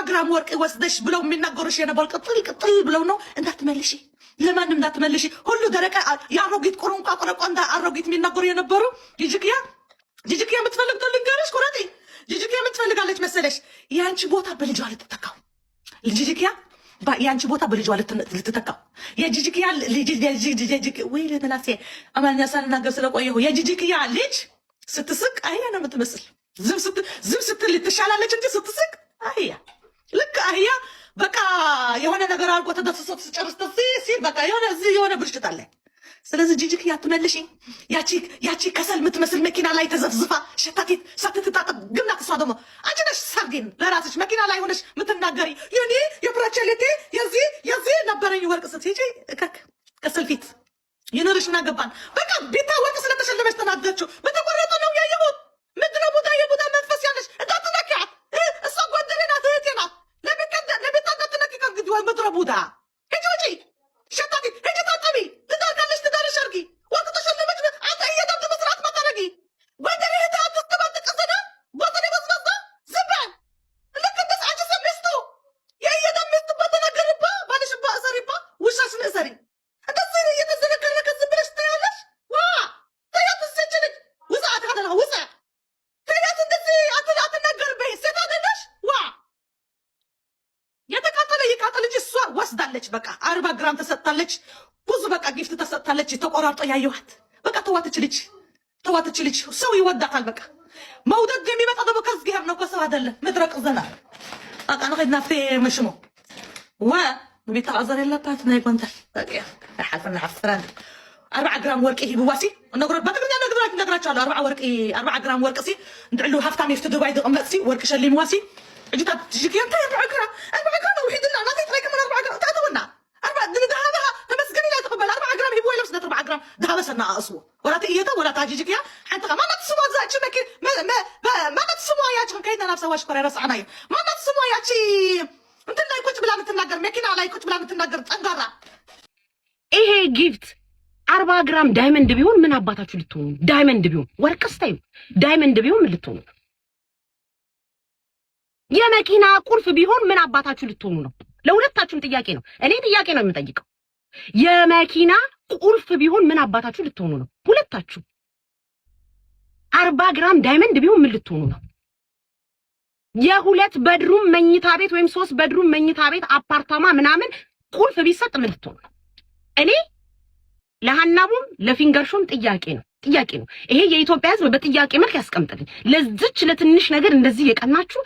ግራም ወርቅ ወስደሽ ብለው የሚናገሩሽ የነበር ቅጥል ብለው ነው እንዳትመልሺ ለማንም እንዳትመልሺ ሁሉ ደረቀ ያሮጊት ቁርንቋ ቆረቆንዳ አሮጊት የሚናገሩ የነበሩ ጂጂኪያ የምትፈልግ ልንገርሽ ኩራቴ ጂጂኪያ የምትፈልጋለች መሰለሽ ያንቺ ቦታ በልጇ ልትተካው ጂጂኪያ ያንቺ ቦታ በልጇ ልትተካው የጂጂኪያ ወይ ለምላሴ አማርኛ ሳልናገር ስለቆየሁ የጂጂኪያ ልጅ ስትስቅ አህያ ነው የምትመስል ዝም ስትል ልትሻላለች እንጂ ስትስቅ አህያ ልክ አህያ በቃ የሆነ ነገር አልቆ ተደስሶ ሲጨርስ ሲል በቃ የሆነ ብልሽት አለ ስለዚህ ጂጂኪያ አትመልሺ ያቺ ከሰል የምትመስል መኪና ላይ ተዘፍዝፋ ሸታቲት ሳትታጠብ ግና ከሷ ደግሞ አንቺ ነሽ ሳርጊን ለራስሽ መኪና ላይ ሆነሽ የምትናገሪ የኔ የብራቸሌቴ የዚህ ነበረኝ ወርቅ ስትሄጂ ከሰል ፊት ይኖርሽና ገባን በቃ ቢታወቅ ስለተሸለመች ተናገረችው በተቆረጠ ነው ያየሁት ምድረ ቡዳ የቡዳ መንፈስ ያለሽ እንዳትነኪያት እሷ ጓደኛ ናት እህቴ ናት ለቤታቀት ነኪ ከእንግዲህ ወይ ምድረ ቡዳ ሂጂ ውጪ ሸታቲት ሂጂ ታጠቢ ትዳርካለሽ ትዳርሽ አርጊ ወርቅ ተሸለመች አንተ እየደብት መስራት መጠረጊ ጓደኛ እህቴ አትስተባጥቀሰደ ቦተኔ በዝበዛ ዝባን ልክ እንደስ አንቺ ሰሚስቱ የእየደም ሚስት በተነገርባ ባልሽባ እሰሪባ ውሻሽን እሰሪ እንደዚህ እየተዘነከረከ ዝም ብለሽ ታያለሽ ዋ ታያት ስችልኝ ውዛ አታደላ ውዛ ታያት እንደዚህ አትናገርበይ ሴት አይደለሽ ዋ የተቃጠለ ይቃጠል እንጂ እሷ ወስዳለች በቃ 40 ግራም ተሰጥታለች ብዙ በቃ ጊፍት ተሰጥታለች ተቆራርጦ ያየዋት በቃ ተዋትች ልጅ ሰው ይወዳታል በቃ መውደድ የሚመጣ ደግሞ ከእግዚአብሔር ነው ከሰው አይደለም መድረቅ ዘና በቃ ነው ናፍቴ መሽሞ ዋ ቤት አዘር የለባት ናይ ኮንታ በቃ حالفنا حفران 4 ግራም ወርቅ ይብዋሲ ነግሮ በትግርኛ ነግራቻለሁ 4 ግራም ወርቅ ሲ እንድዕሉ ሃፍታም ይፍቱ ዱባይ ድቅመጥ ሲ ወርቅ ሸሊም ዋሲ እጅታ ጂጂኪያ 4 ግራም وحيدنا ما تترك من 4 ግራም تعتونا 4 ذهبها تمسكني لا تقبل 4 ግራም يبوي لبس 4 ግራም ذهب سنا اصو ولا تيتا ولا تاجيجيكيا حتى ما نتسمو زاچ مك ما نتسمو ياچ كاينا نفسه واش كره رصعناي ما نتسمو ياچ انت لا كنت بلا متناجر مكينا لا كنت بلا متناجر ጠንጋራ ይሄ ጊፍት 40 ግራም ዳይመንድ ቢሆን ምን አባታችሁ ልትሆኑ ዳይመንድ ቢሆን ወርቅስ ታዩ ዳይመንድ ቢሆን ምን ልትሆኑ የመኪና ቁልፍ ቢሆን ምን አባታችሁ ልትሆኑ ነው ለሁለታችሁም ጥያቄ ነው እኔ ጥያቄ ነው የምጠይቀው የመኪና ቁልፍ ቢሆን ምን አባታችሁ ልትሆኑ ነው ሁለታችሁ 40 ግራም ዳይመንድ ቢሆን ምን ልትሆኑ ነው የሁለት በድሩም መኝታ ቤት ወይም 3 በድሩም መኝታ ቤት አፓርታማ ምናምን ቁልፍ ቢሰጥ ምን ልትሆኑ እኔ ለሐናቡም ለፊንገርሹም ጥያቄ ነው ይሄ የኢትዮጵያ ሕዝብ በጥያቄ መልክ ያስቀምጥልኝ ለዚች ለትንሽ ነገር እንደዚህ የቀናችሁ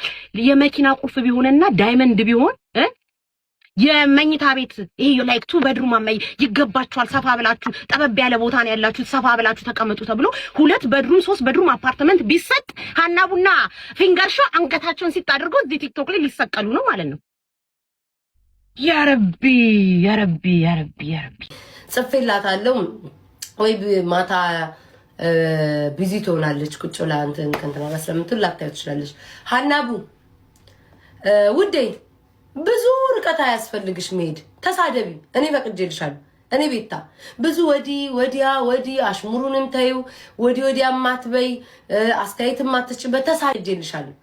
የመኪና ቁልፍ ቢሆንና ዳይመንድ ቢሆን የመኝታ ቤት ይሄ ላይክ 2 በድሩም አማይ ይገባችኋል ሰፋ ብላችሁ ጠበብ ያለ ቦታ ነው ያላችሁ ሰፋ ብላችሁ ተቀመጡ ተብሎ 2 በድሩም 3 በድሩም አፓርትመንት ቢሰጥ ሐናቡና ፊንገርሹ አንገታቸውን ሲጣደርገው እዚህ ቲክቶክ ላይ ሊሰቀሉ ነው ማለት ነው ያ ረቢ ጽፌላታለሁ ወይ ማታ ቢዚ ትሆናለች ቁጭ ብላ እንትና ስለምትል ላታዩ ትችላለች ሐናቡ ውዴ ብዙ ርቀት አያስፈልግሽ መሄድ ተሳደቢ እኔ ፈቅጄልሻለሁ እኔ ቤታ ብዙ ወዲ አሽሙሩንም ታዩ ወዲያ ማትበይ አስተያየትም ማትችበት ተሳደጄልሻለሁ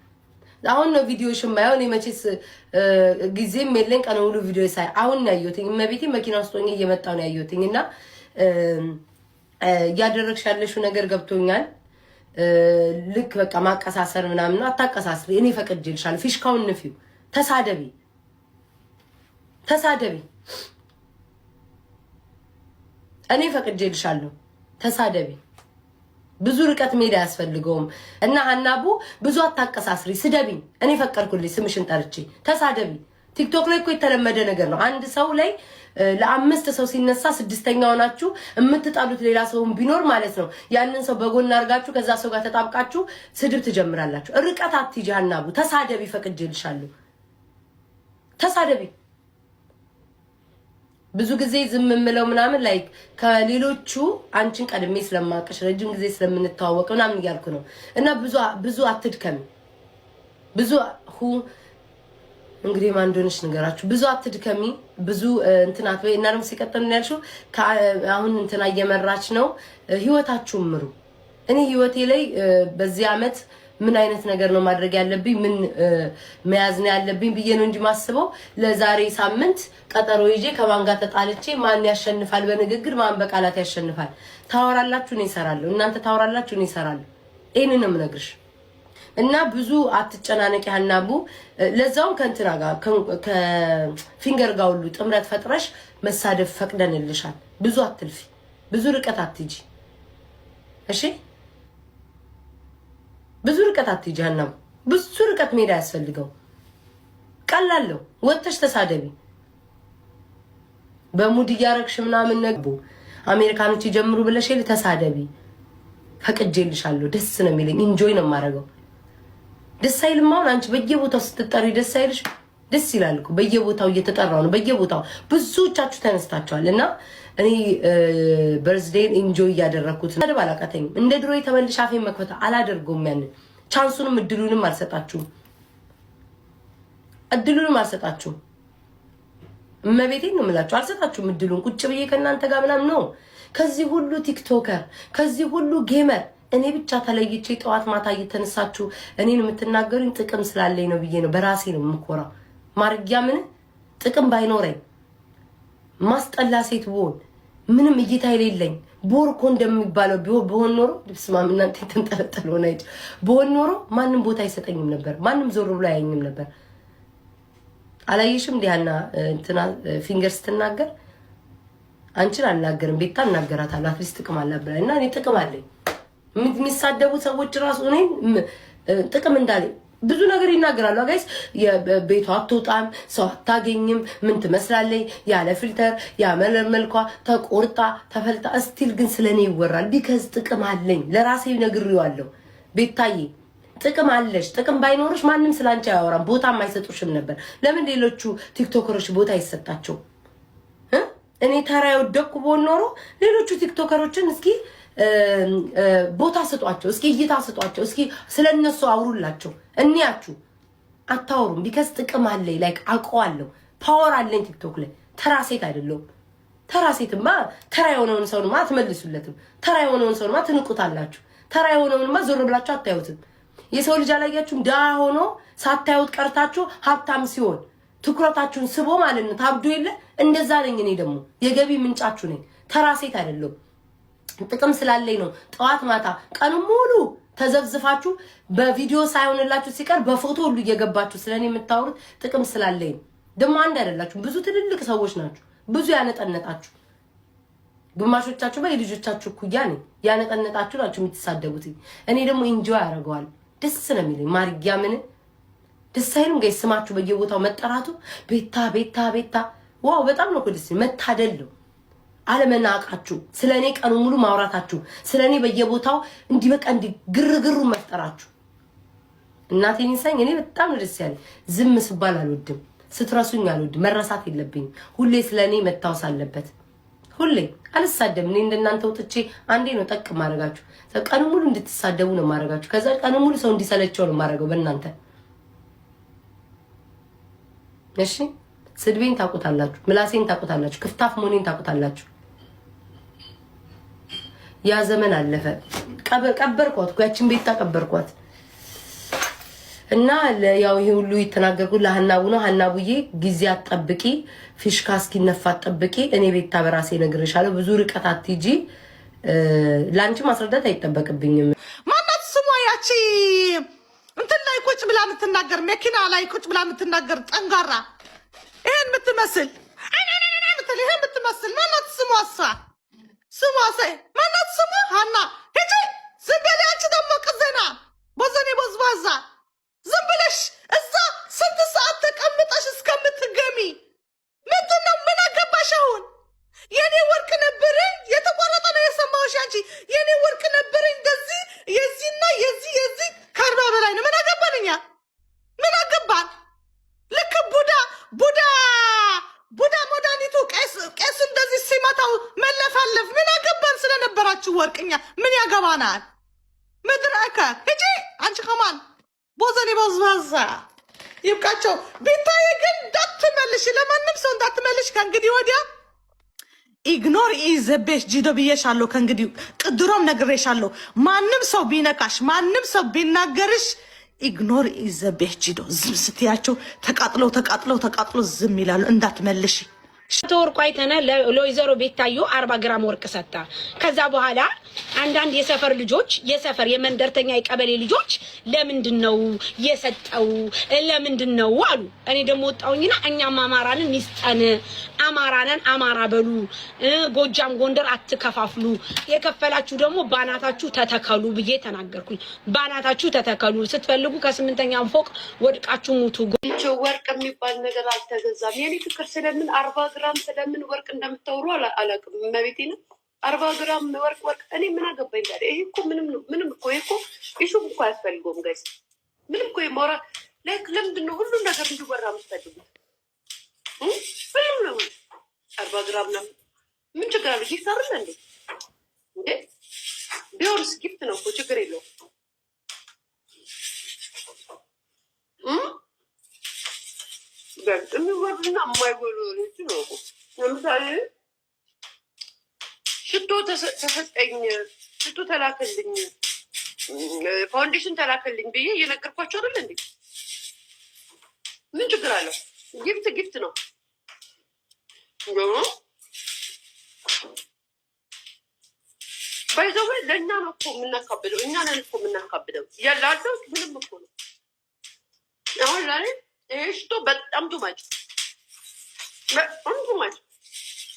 አሁን ነው ቪዲዮሽን ማየው እኔ መቼስ ጊዜም የለኝ ቀን ሙሉ ቪዲዮ ሳይ አሁን ነው ያየሁትኝ መቤቴ መኪና ውስጥ ሆኜ እየመጣሁ ነው ያየሁትኝና ያደረግሽ ያለሽው ነገር ገብቶኛል ልክ በቃ ማቀሳሰር ምናምን አታቀሳስሪ እኔ ፈቅጄልሻለሁ ፊሽካውን ንፊው ተሳደቢ እኔ ፈቅጄልሻለሁ ተሳደቢ ብዙ ርቀት መሄድ አያስፈልገውም እና ሐናቡ ብዙ አታቀሳስሪ ስደቢኝ እኔ ፈቀርኩልኝ ስምሽን ጠርቼ ተሳደቢ ቲክቶክ ላይ እኮ የተለመደ ነገር ነው አንድ ሰው ላይ ለአምስት ሰው ሲነሳ ስድስተኛው ናችሁ የምትጣሉት ሌላ ሰውም ቢኖር ማለት ነው ያንን ሰው በጎን አርጋችሁ ከዛ ሰው ጋር ተጣብቃችሁ ስድብ ትጀምራላችሁ ርቀት አትይጂ ሐናቡ ተሳደቢ ፈቅጄልሻለሁ ተሳደቢ ብዙ ጊዜ ዝም ምለው ምናምን ላይክ ከሌሎቹ አንቺን ቀድሜ ስለማቀሽ ረጅም ጊዜ ስለምንተዋወቅ ምናምን ይያልኩ ነው እና ብዙ አትድከም ብዙ እንግዲህ ማን እንደሆነሽ ንገራችሁ ብዙ አትድከሚ ብዙ እንትናት ወይ እና ደግሞ ሲቀጥል ያልሽው አሁን እንትና እየመራች ነው ህይወታችሁ ምሩ እኔ ህይወቴ ላይ በዚህ አመት ምን አይነት ነገር ነው ማድረግ ያለብኝ ምን መያዝ ነው ያለብኝ ብዬ ነው እንጂ ማስበው ለዛሬ ሳምንት ቀጠሮ ይዤ ከማን ጋር ተጣልቼ ማን ያሸንፋል በንግግር ማን በቃላት ያሸንፋል ታወራላችሁ ነው ይሰራለሁ እናንተ ታወራላችሁ ነው ይሰራለሁ እኔን ነው የምነግርሽ እና ብዙ አትጨናነቂ ሀናቡ ለዛው ከእንትና ጋር ከፊንገር ጋር ሁሉ ጥምረት ፈጥረሽ መሳደብ ፈቅደንልሻል ብዙ አትልፊ ብዙ ርቀት አትጂ እሺ ብዙ ርቀት አትጂ ሀናቡ ብዙ ርቀት ሜዳ ያስፈልገው ቀላለው ወጥተሽ ተሳደቢ በሙድ ያረክሽ ምናምን ነገቡ አሜሪካኖች ይጀምሩ ብለሽ ተሳደቢ ፈቅጄልሻለሁ ደስ ነው የሚለኝ ኢንጆይ ነው ማረገው ደስ አይልም አሁን አንቺ በየቦታው ስትጠሪ ደስ አይልሽ ደስ ይላል እኮ በየቦታው እየተጠራው ነው በየቦታው ብዙዎቻችሁ ተነስታችኋል እና እኔ በርዝዴይ ኢንጆይ ያደረኩት ነው ባላቀተኝ እንደ ድሮ የተመልሽ አፌን መክፈታ አላደርገውም ያን ቻንሱንም እድሉንም አልሰጣችሁም እመቤቴን ነው የምላችሁ አልሰጣችሁም እድሉን ቁጭ ብዬ ከእናንተ ጋር ምናምን ነው ከዚህ ሁሉ ቲክቶከር ከዚህ ሁሉ ጌመር እኔ ብቻ ተለይቼ ጠዋት ማታ እየተነሳችሁ እኔን የምትናገሩኝ ጥቅም ስላለኝ ነው ብዬ ነው በራሴ ነው የምኮራው ማርጊያ ምን ጥቅም ባይኖረኝ ማስጠላ ሴት ብሆን ምንም እይታ የሌለኝ ቦርኮ እንደሚባለው ቢሆን ኖሮ ልብስማም እናንተ ተንጠለጠለ ሆነ አይደል በሆን ኖሮ ማንንም ቦታ አይሰጠኝም ነበር ማንንም ዞር ብሎ አያየኝም ነበር አላየሽም ዲያና እንትና ፊንገር ስትናገር አንቺን አልናገርም ቤታ እናገራታለሁ አትሊስት ጥቅም አለብላ እና እኔ ጥቅም አለኝ የሚሳደቡ ሰዎች ራሱ እኔን ጥቅም እንዳለኝ ብዙ ነገር ይናገራሉ ጋይስ የቤቷ አትወጣም ሰው አታገኝም ምን ትመስላለች ያለ ፊልተር ያመለመልኳ ተቆርጣ ተፈልጣ ስቲል ግን ስለኔ ይወራል ቢከዝ ጥቅም አለኝ ለራሴ ነግሬዋለሁ ቤታዬ ጥቅም አለሽ ጥቅም ባይኖርሽ ማንንም ስላንቺ አያወራም ቦታም አይሰጡሽም ነበር ለምን ሌሎቹ ቲክቶከሮች ቦታ ይሰጣቸው እኔ ተራው ደኩ ቦኖሮ ሌሎቹ ቲክቶከሮችን እስኪ ቦታ ሰጧቸው እስኪ እይታ ሰጧቸው እስኪ ስለነሱ አውሩላቸው እንያችሁ አታወሩም ቢከስ ጥቅም አለኝ ላይክ አውቀዋለሁ ፓወር አለኝ ቲክቶክ ላይ ተራሴት አይደለም ተራሴትማ ተራ የሆነውን ሰውንማ አትመልሱለትም ተራ የሆነውን ሰውንማ ትንቁታላችሁ ተራ የሆነውንማ ዞር ብላችሁ አታዩትም የሰው ልጅ አላያችሁም ዳ ሆኖ ሳታዩት ቀርታችሁ ሀብታም ሲሆን ትኩረታችሁን ስቦ ማለት ነው ታብዱ የለ እንደዛ ነኝ እኔ ደግሞ የገቢ ምንጫችሁ ነኝ ተራሴት አይደለም ጥቅም ስላለኝ ነው ጠዋት ማታ ቀኑ ሙሉ ተዘብዝፋችሁ በቪዲዮ ሳይሆንላችሁ ሲቀር በፎቶ ሁሉ እየገባችሁ ስለኔ የምታወሩት ጥቅም ስላለኝ ደግሞ አንድ አይደላችሁ ብዙ ትልልቅ ሰዎች ናችሁ ብዙ ያነጠነጣችሁ ግማሾቻችሁ በልጆቻችሁ ኩያ ነኝ ያነጠነጣችሁ ናችሁ የምትሳደቡት እኔ ደግሞ ኢንጆይ ያደርገዋል ደስ ነው የሚለኝ ማርጊያ ምን ደስ አይልም ጋይስ ስማችሁ በየቦታው መጠራቱ ቤታ ዋው በጣም ነው ደስ መታደለው አለመናቃችሁ ስለኔ ቀኑ ሙሉ ማውራታችሁ ስለኔ በየቦታው እንዲህ በቃ እንዲህ ግርግሩ መፍጠራችሁ እናቴን ይሰኝ እኔ በጣም ነው ደስ ያለኝ ዝም ስባል አልወድም ስትረሱኝ አልወድም መረሳት የለብኝም ሁሌ ስለኔ መታወስ አለበት ሁሌ አልሳደም እኔ እንደናንተ ወጥቼ አንዴ ነው ጠቅ ማረጋችሁ ቀኑ ሙሉ እንድትሳደቡ ነው ማረጋችሁ ከዛ ቀኑ ሙሉ ሰው እንዲሰለቸው ነው ማረጋው በእናንተ እሺ ስድቤን ታቆታላችሁ ምላሴን ታቆታላችሁ ክፍታፍ ሞኔን ታቆታላችሁ ያ ዘመን አለፈ ቀበርኳት ያችን ቤት ታቀበርኳት እና ያው ይሄ ሁሉ ይተናገርኩ ለሐናቡ ነው ሐናቡዬ ጊዜ አጥብቂ ፊሽካ እስኪነፋ አጥብቂ እኔ ቤት ታበራሴ ነግርሻለሁ ብዙ ርቀት አትጂ ላንቺ ማስረዳት አይተበቅብኝም ማናት ስሟ ያቺ እንትን ላይ ቁጭ ብላ የምትናገር መኪና ላይ ቁጭ ብላ የምትናገር ጠንጋራ ይሄን የምትመስል ይሄን የምትመስል ማናት ስሟ ማናት ስሟ ሀና ሂጂ ዝም በለሽ አንቺ ደግሞ ቅዘና ቦዘኔ ቦዝባዛ ዝም ብለሽ እዛ ስንት ሰዓት ተቀምጠሽ እስከምትገሚ ምንድን ነው ምን አገባሽ አሁን የኔ ወርቅ ነበር የተቆረጠ ነው የሰማሁሽ አንቺ የኔ ወርቅ ነበር እንደዚህ የዚህና የዚህ ከአርባ በላይ ነው ምን አገባንኛ ምን አገባን ልክ ቡዳ ሞዳኒቱ ቄስ እንደዚህ ሲመታው መለፋለፍ ምን አገባን ስለነበራችሁ ወርቅኛ ምን ያገባናል ምድራካ እጂ አንቺ ከማን ቦዘኔ ቦዝባዛ ይብቃቸው ቤታዬ ግን እንዳትመልሽ ለማንም ሰው እንዳትመልሽ ከእንግዲህ ወዲያ ኢግኖር ኢዝ ቤስት ጂዶ ብዬሻለሁ። ከእንግዲህ ቅድሮም ነግሬሻለሁ። ማንም ሰው ቢነካሽ፣ ማንም ሰው ቢናገርሽ ኢግኖር ኢዝ ቤስት ጂዶ። ዝም ስትያቸው ተቃጥለው ዝም ይላሉ። እንዳትመልሽ። ወርቁ አይተነህ ለወይዘሮ ቤታዮ 40 ግራም ወርቅ ሰጣ። ከዛ በኋላ አንዳንድ የሰፈር ልጆች የመንደርተኛ የቀበሌ ልጆች ለምንድነው የሰጠው ለምንድነው አሉ። እኔ ደግሞ ወጣውኝና እኛም አማራንን ይስጠን፣ አማራንን አማራ በሉ፣ ጎጃም ጎንደር አትከፋፍሉ፣ የከፈላችሁ ደግሞ ባናታችሁ ተተከሉ ብዬ ተናገርኩኝ። ባናታችሁ ተተከሉ፣ ስትፈልጉ ከ8ኛው ፎቅ ወድቃችሁ ሙቱ። ወርቅ የሚባል ነገር አልተገዛም። የኔ ፍቅር ስለምን 40 ግራም ስለምን ወርቅ እንደምታወሩ አላውቅም። መቤቴ ነው 40 ግራም ወርቅ እኔ ምን አገባኝ ታዲያ? ይሄ እኮ ምንም እኮ ኢሹ እኮ አያስፈልገውም ጋይስ። ምንም እኮ የማውራ ላይክ ለምንድን ነው ሁሉም ነገር እንዲወራ የምትፈልጉት? ሁሉም ነው 40 ግራም ነው። ምን ችግር አለ? ጊፍት አይደል እንዴ? ቢሆንስ ጊፍት ነው እኮ ችግር የለውም። የሚወሩና የማይጎሉ ነው። ለምሳሌ ሽቶ ተሰጠኝ፣ ሽቶ ተላከልኝ፣ ፋውንዴሽን ተላከልኝ ብዬ እየነገርኳቸው አይደል እንዴ? ምን ችግር አለው? ጊፍት ነው። ባይዘው ለእኛ ነው እኮ የምናካብደው፣ እኛ ነን እኮ የምናካብደው። ያላለው ምንም እኮ ነው። አሁን ላይ ይሄ ሽቶ በጣም ቱማች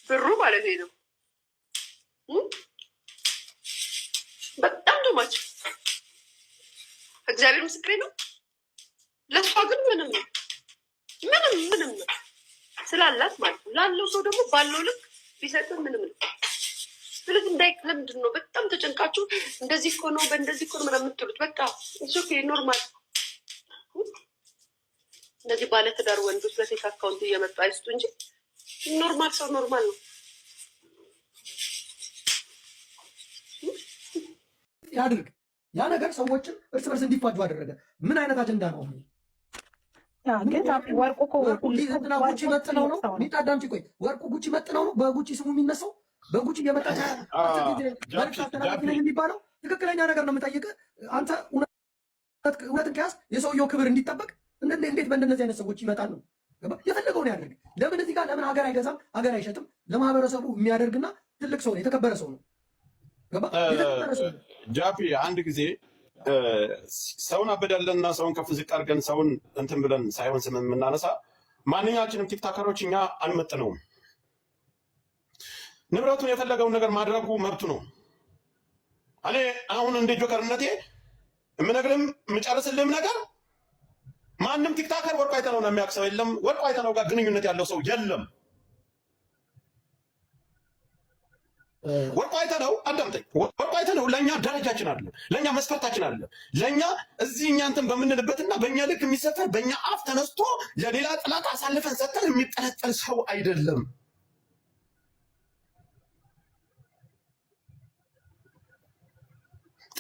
ብሩ ማለት ነው። በጣም ቱማች እግዚአብሔር ምስክሬ ነው። ለሷ ግን ምንም ነው ስላላት ማለት ነው። ላለው ሰው ደግሞ ባለው ልክ ቢሰጥ ምንም ነው። ስለዚህ ለምንድን ነው በጣም ተጨንቃችሁ እንደዚህ እኮ ነው በእንደዚህ እኮ ነው ምናምን የምትሉት? በቃ እሱ ኖርማል። እንደዚህ ባለትዳር ወንዶች በፌክ አካውንት እየመጡ አይስጡ እንጂ ኖርማል ሰው ኖርማል ነው ያድርግ። ያ ነገር ሰዎችን እርስ በርስ እንዲፋጁ አደረገ። ምን አይነት አጀንዳ ነው? ወርቁ እኮ ጉቺ መጥነው ነው ሚጣዳምጪ። ቆይ ወርቁ ጉቺ መጥነው ነው በጉቺ ስሙ የሚነሳው? በጉቺ እየመጣች የሚባለው ትክክለኛ ነገር ነው የምጠይቅህ። አንተ እውነትን ከያዝ የሰውየው ክብር እንዲጠበቅ እንዴት በእንደነዚህ አይነት ሰዎች ይመጣል ነው? የፈለገውን ያደርግ። ለምን እዚህ ጋር ለምን ሀገር አይገዛም? ሀገር አይሸጥም? ለማህበረሰቡ የሚያደርግና ትልቅ ሰው ነው፣ የተከበረ ሰው ነው። ጃፒ አንድ ጊዜ ሰውን አበዳለንና ሰውን ከፍ ዝቅ አድርገን ሰውን እንትን ብለን ሳይሆን ስም የምናነሳ ማንኛችንም ቲክታከሮች እኛ አንመጥነውም። ንብረቱን የፈለገውን ነገር ማድረጉ መብቱ ነው። እኔ አሁን እንደ ጆከርነቴ የምነግርህም የምጨርስልህም ነገር ማንም ቲክታከር ወርቁ አይተነው ነው የሚያውቅ ሰው የለም። ወርቁ አይተነው ጋር ግንኙነት ያለው ሰው የለም። ወርቁ አይተነው አዳምጠኝ። ወርቁ አይተነው ለእኛ ደረጃችን አይደለም፣ ለእኛ መስፈርታችን አይደለም። ለእኛ እዚህ እኛ እንትን በምንልበትና በእኛ ልክ የሚሰጠን በእኛ አፍ ተነስቶ ለሌላ ጥላት አሳልፈን ሰጠን የሚጠለጠል ሰው አይደለም።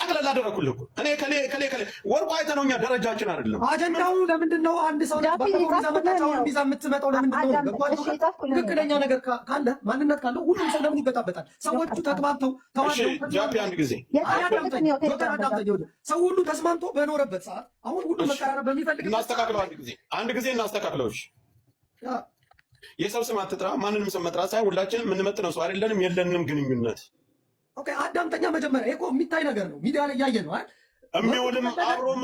ጠቅላላ አደረኩልህ እኮ እኔ ከሌ ወርቁ አይተነው እኛ ደረጃችን አይደለም። አጀንዳው ለምንድን ነው? አንድ ሰው ቪዛ የምትመጣው ለምንድን ነው? ትክክለኛ ነገር ካለ ማንነት ካለው ሁሉም ሰው ለምን ይበጣበጣል? ሰዎቹ ተግባብተው ጃፒ አንድ ጊዜ ሰው ሁሉ ተስማምቶ በኖረበት ሰዓት አሁን ሁሉ መቀራረብ በሚፈልግ እናስተካክለው። አንድ ጊዜ እናስተካክለው። የሰው ስም አትጥራ፣ ማንንም ስም መጥራት ሳይሆን ሁላችንም የምንመጥነው ሰው አይደለንም፣ የለንም ግንኙነት። ኦኬ አዳምጠኛ። መጀመሪያ እኮ የሚታይ ነገር ነው፣ ሚዲያ ላይ እያየ ነው አይደል? የሚውልም አብሮም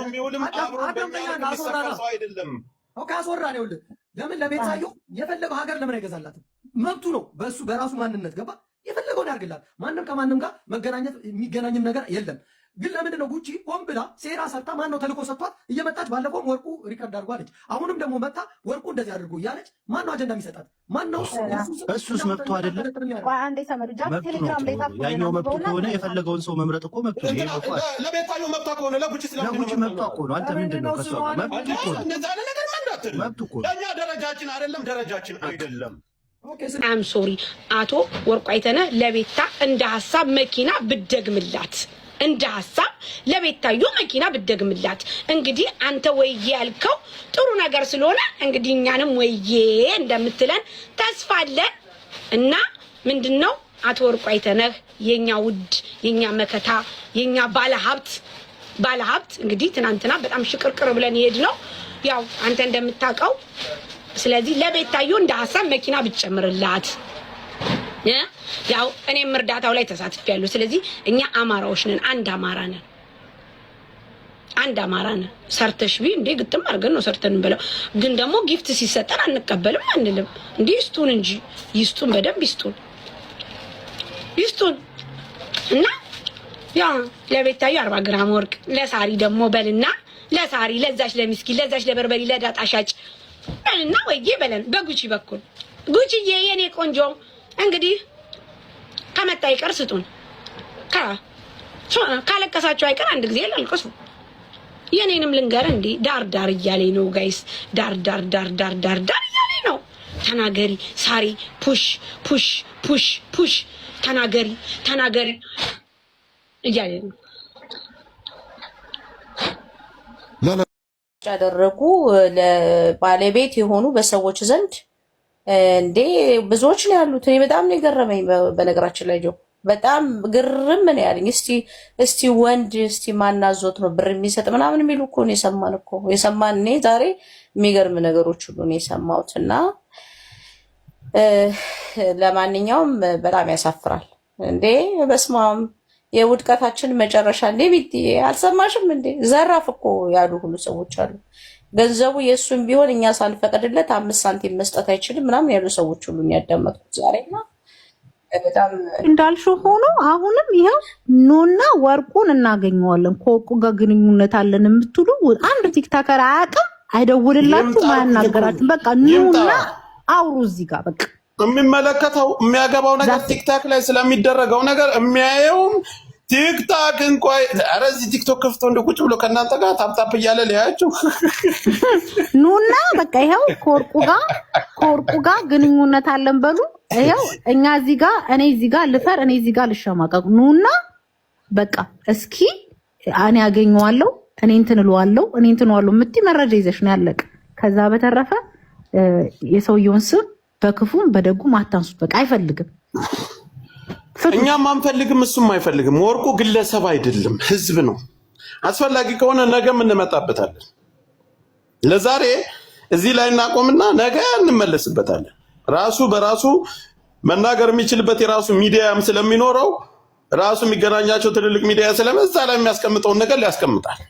የሚሰራ ሰው አይደለም። ኦኬ አስወራ ነው። ይኸውልህ ለምን ለቤታየው የፈለገው ሀገር ለምን አይገዛላትም? መብቱ ነው፣ በሱ በራሱ ማንነት ገባ፣ የፈለገውን ያድርግላት። ማንም ከማንም ጋር መገናኘት የሚገናኝም ነገር የለም። ግን ለምንድን ነው ጉቺ ሆን ብላ ሴራ ሰርታ ማን ነው ተልኮ ሰጥቷት እየመጣች ባለፈውም ወርቁ ሪከርድ አድርጓለች። አሁንም ደግሞ መጣ ወርቁ እንደዚህ አድርጎ እያለች ማን ነው አጀንዳ የሚሰጣት? ማን ነው? እሱስ መብቱ አይደለም? ያኛው መብቱ ከሆነ የፈለገውን ሰው መምረጥ እኮ መብቱ ነው። ለቤታየው መብቷ ከሆነ ለጉቺ መብቷ እኮ ነው። አንተ ምንድን ነው ከሷ መብቱ እኮ ነው። መብቱ እኮ ነው። ለእኛ ደረጃችን አይደለም። አም ሶሪ አቶ ወርቁ አይተነህ ለቤታ እንደ ሀሳብ መኪና ብደግምላት እንደ ሀሳብ ለቤታዮ መኪና ብደግምላት። እንግዲህ አንተ ወይዬ ያልከው ጥሩ ነገር ስለሆነ እንግዲህ እኛንም ወይዬ እንደምትለን ተስፋ አለን እና ምንድነው አቶ ወርቁ አይተነህ የኛ ውድ የኛ መከታ የኛ ባለሀብት እንግዲህ ትናንትና በጣም ሽቅርቅር ብለን ይሄድ ነው ያው አንተ እንደምታውቀው ስለዚህ ለቤታዩ እንደ ሐሳብ መኪና ብትጨምርላት ያው እኔም እርዳታው ላይ ተሳትፌያለሁ ስለዚህ እኛ አማራዎች ነን አንድ አማራ ነን ሰርተሽ ቢ እንዴ ግጥም አድርገን ነው ሰርተን እንበለው ግን ደግሞ ጊፍት ሲሰጠን አንቀበልም አንልም እንዴ ይስጡን እንጂ ይስጡን በደንብ ይስጡን እና ያ ለቤታዩ 40 ግራም ወርቅ ለሳሪ ደግሞ በልና ለሳሪ ለዛች ለሚስኪን ለዛች ለበርበሪ ለዳጣ ሻጭ በልና ወይዬ በለን በጉቺ በኩል ጉቺዬ የኔ ቆንጆ እንግዲህ ከመጣ ይቀር ስጡን ካለቀሳችሁ አይቀር አንድ ጊዜ ላልቀሱ የኔንም ልንገር እንዴ ዳር እያለኝ ነው ጋይስ ዳር እያለኝ ነው ተናገሪ ሳሪ ፑሽ ተናገሪ እያለኝ ነው ያደረጉ ለባለቤት የሆኑ በሰዎች ዘንድ እንዴ ብዙዎች ነው ያሉት። እኔ በጣም ነው የገረመኝ። በነገራችን ላይ በጣም ግርም ምን ያለኝ እስቲ ወንድ እስቲ ማናዞት ነው ብር የሚሰጥ ምናምን የሚሉ እኮ ነው የሰማን እኔ ዛሬ የሚገርም ነገሮች ሁሉ ነው የሰማሁትና ለማንኛውም በጣም ያሳፍራል። እንዴ በስማም የውድቀታችን መጨረሻ እንዴ ቢቲ አልሰማሽም እንዴ? ዘራፍ እኮ ያሉ ሁሉ ሰዎች አሉ። ገንዘቡ የእሱም ቢሆን እኛ ሳንፈቅድለት 5 ሳንቲም መስጠት አይችልም ምናምን ያሉ ሰዎች ሁሉ ያዳመጥኩት ዛሬና በጣም እንዳልሽው ሆኖ አሁንም ይሄው ኑና ወርቁን እናገኘዋለን ከወርቁ ጋር ግንኙነት አለን የምትሉ አንድ ቲክታከር አያውቅም አይደውልላችሁ ማያናገራችሁ በቃ ኑና አውሩ እዚህ ጋር በቃ የሚመለከተው የሚያገባው ነገር ቲክታክ ላይ ስለሚደረገው ነገር የሚያየውም ቲክታክ እንኳን ኧረ እዚህ ቲክቶክ ከፍቶ እንደ ቁጭ ብሎ ከእናንተ ጋር ታፕታፕ እያለ ሊያያችሁ ኑና በቃ ይሄው ከወርቁ ጋር ግንኙነት አለን በሉ ይሄው እኛ እዚህ ጋር እኔ እዚህ ጋር ልፈር እኔ እዚህ ጋር ልሸማቀቅ ኑና በቃ እስኪ እኔ ያገኘዋለሁ እኔ እንትን እለዋለሁ የምትይ መረጃ ይዘሽ ነው ያለቀ ከዛ በተረፈ የሰውየውን ስም በክፉም በደጉም አታንሱት በቃ አይፈልግም እኛም አንፈልግም እሱም አይፈልግም ወርቁ ግለሰብ አይደለም ህዝብ ነው አስፈላጊ ከሆነ ነገም እንመጣበታለን ለዛሬ እዚህ ላይ እናቆምና ነገ እንመለስበታለን ራሱ በራሱ መናገር የሚችልበት የራሱ ሚዲያም ስለሚኖረው ራሱ የሚገናኛቸው ትልልቅ ሚዲያ ስለመዛ ላይ የሚያስቀምጠውን ነገር ሊያስቀምጣል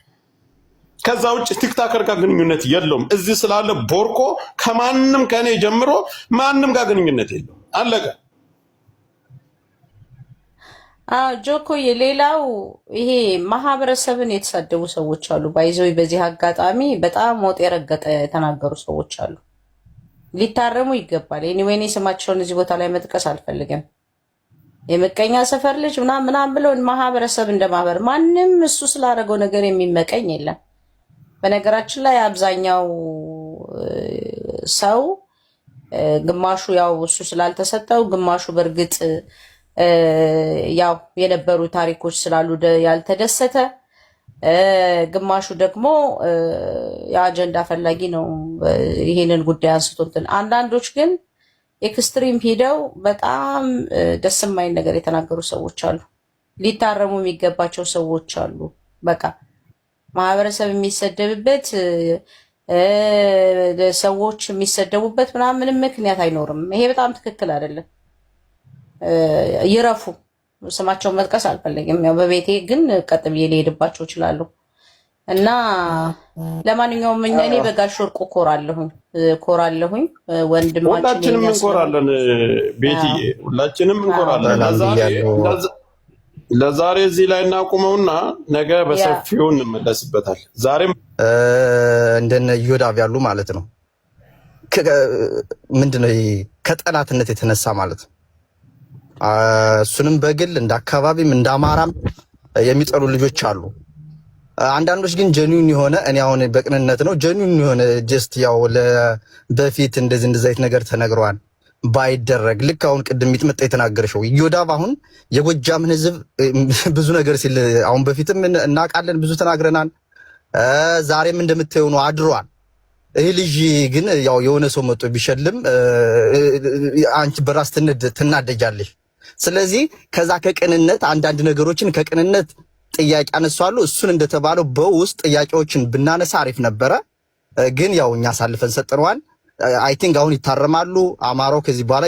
ከዛ ውጭ ቲክታከር ጋር ግንኙነት የለውም እዚህ ስላለ ቦርኮ ከማንም ከኔ ጀምሮ ማንም ጋር ግንኙነት የለውም አለቀ ጆኮ የሌላው ይሄ ማህበረሰብን የተሳደቡ ሰዎች አሉ ባይዘው በዚህ አጋጣሚ በጣም ሞት የረገጠ የተናገሩ ሰዎች አሉ ሊታረሙ ይገባል ኤኒዌይ ስማቸውን እዚህ ቦታ ላይ መጥቀስ አልፈልግም የመቀኛ ሰፈር ልጅ ምናምን ብለው ማህበረሰብ እንደማህበር ማንም እሱ ስላደረገው ነገር የሚመቀኝ የለም በነገራችን ላይ አብዛኛው ሰው ግማሹ ያው እሱ ስላልተሰጠው ግማሹ በርግጥ ያው የነበሩ ታሪኮች ስላሉ ያልተደሰተ ግማሹ ደግሞ የአጀንዳ ፈላጊ ነው ይሄንን ጉዳይ አንስቶትን አንዳንዶች ግን ኤክስትሪም ሄደው በጣም ደስ የማይል ነገር የተናገሩ ሰዎች አሉ ሊታረሙ የሚገባቸው ሰዎች አሉ በቃ ማህበረሰብ የሚሰደብበት ሰዎች የሚሰደቡበት ምንም ምክንያት አይኖርም ይሄ በጣም ትክክል አይደለም ይረፉ ስማቸውን መጥቀስ አልፈልግም ያው በቤቴ ግን ቀጥ ብዬ ልሄድባቸው እችላለሁ እና ለማንኛውም እኔ በጋሽ ወርቁ ኮራለሁኝ ወንድማችን ሁላችንም እንኮራለን ቤትዬ ሁላችንም እንኮራለን ለዛሬ እዚህ ላይ እናቁመውና ነገ በሰፊው እንመለስበታል ዛሬም እንደነ ዮዳብ ያሉ ማለት ነው ምንድነው ከጠላትነት የተነሳ ማለት ነው እሱንም በግል እንደ አካባቢም እንደ አማራም የሚጠሉ ልጆች አሉ አንዳንዶች ግን ጀኒውን የሆነ እኔ አሁን በቅንነት ነው ጀኒውን የሆነ ጀስት ያው በፊት እንደዚህ አይነት ነገር ተነግሯል ባይደረግ ልክ አሁን ቅድም ሚጥምጣ የተናገረው ዮዳብ አሁን የጎጃምን ህዝብ ብዙ ነገር ሲል አሁን በፊትም እናቃለን ብዙ ተናግረናል ዛሬም እንደምታዩ ነው አድሯል ይህ ልጅ ግን ያው የሆነ ሰው መጥቶ ቢሸልም አንቺ በራስ ትናደጃለሽ። ስለዚህ ከዛ ከቅንነት አንዳንድ ነገሮችን ከቅንነት ጥያቄ አነሳሉ። እሱን እንደተባለው በውስጥ ጥያቄዎችን ብናነሳ አሪፍ ነበረ። ግን ያው እኛ አሳልፈን ሰጥነዋል። አይ ቲንክ አሁን ይታረማሉ። አማራው ከዚህ በኋላ